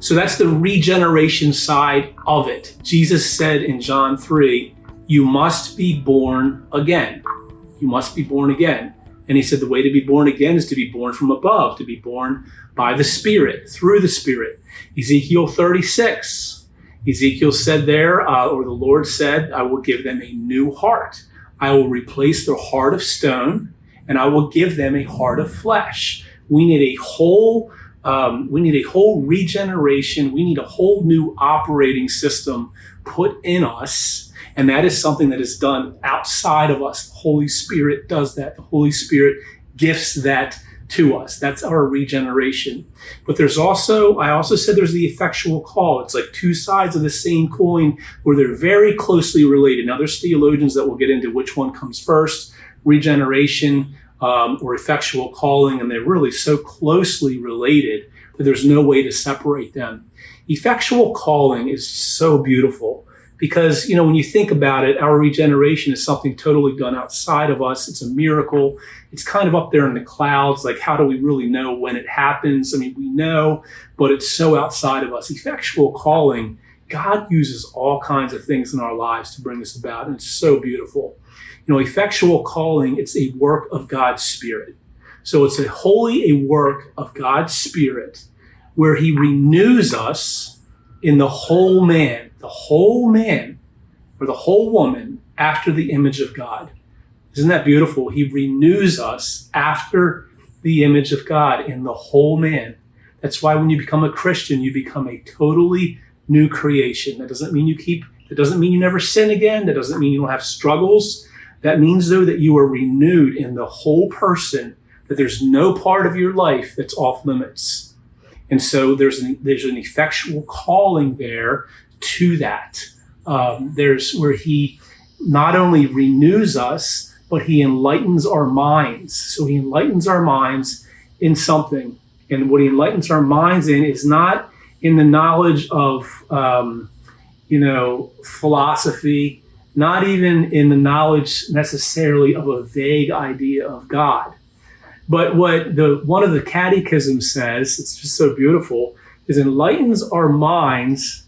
So that's the regeneration side of it. Jesus said in John 3, you must be born again. You must be born again. And he said the way to be born again is to be born from above, to be born by the Spirit, through the Spirit. Ezekiel 36, Ezekiel said there, or the Lord said, I will give them a new heart. I will replace their heart of stone, and I will give them a heart of flesh. We need a whole regeneration. We need a whole new operating system put in us. And that is something that is done outside of us. The Holy Spirit does that. The Holy Spirit gifts that to us. That's our regeneration. But I also said there's the effectual call. It's like two sides of the same coin where they're very closely related. Now there's theologians that will get into which one comes first, regeneration or effectual calling, and they're really so closely related that there's no way to separate them. Effectual calling is so beautiful. Because, when you think about it, our regeneration is something totally done outside of us. It's a miracle. It's kind of up there in the clouds. Like, how do we really know when it happens? I mean, we know, but it's so outside of us. Effectual calling, God uses all kinds of things in our lives to bring this about. And it's so beautiful. Effectual calling, it's a work of God's Spirit. So it's a work of God's Spirit where he renews us in the whole man or the whole woman after the image of God. Isn't that beautiful? He renews us after the image of God in the whole man. That's why when you become a Christian, you become a totally new creation. That doesn't mean you never sin again. That doesn't mean you don't have struggles. That means, though, that you are renewed in the whole person, that there's no part of your life that's off limits. And so there's an effectual calling there to that. There's where he not only renews us, but he enlightens our minds. So he enlightens our minds in something. And what he enlightens our minds in is not in the knowledge of, philosophy, not even in the knowledge necessarily of a vague idea of God. But what one of the catechisms says, it's just so beautiful, is enlightens our minds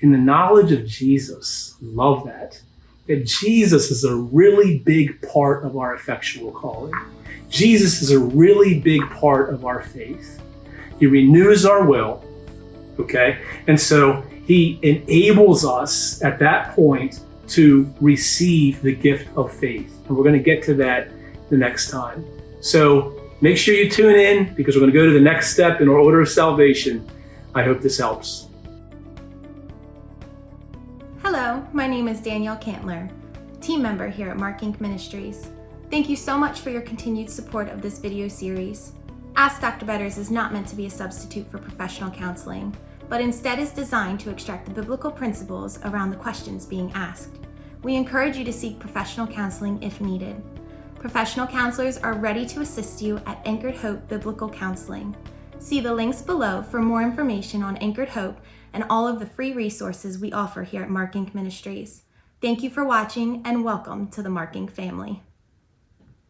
in the knowledge of Jesus. Love that. That Jesus is a really big part of our effectual calling. Jesus is a really big part of our faith. He renews our will, okay? And so he enables us at that point to receive the gift of faith. And we're going to get to that the next time. So make sure you tune in because we're going to go to the next step in our order of salvation. I hope this helps. Hello, my name is Danielle Cantler, team member here at MARKINC Ministries. Thank you so much for your continued support of this video series. Ask Dr. Betters is not meant to be a substitute for professional counseling, but instead is designed to extract the biblical principles around the questions being asked. We encourage you to seek professional counseling if needed. Professional counselors are ready to assist you at Anchored Hope Biblical Counseling. See the links below for more information on Anchored Hope and all of the free resources we offer here at MARKINC Ministries. Thank you for watching and welcome to the MARKINC family.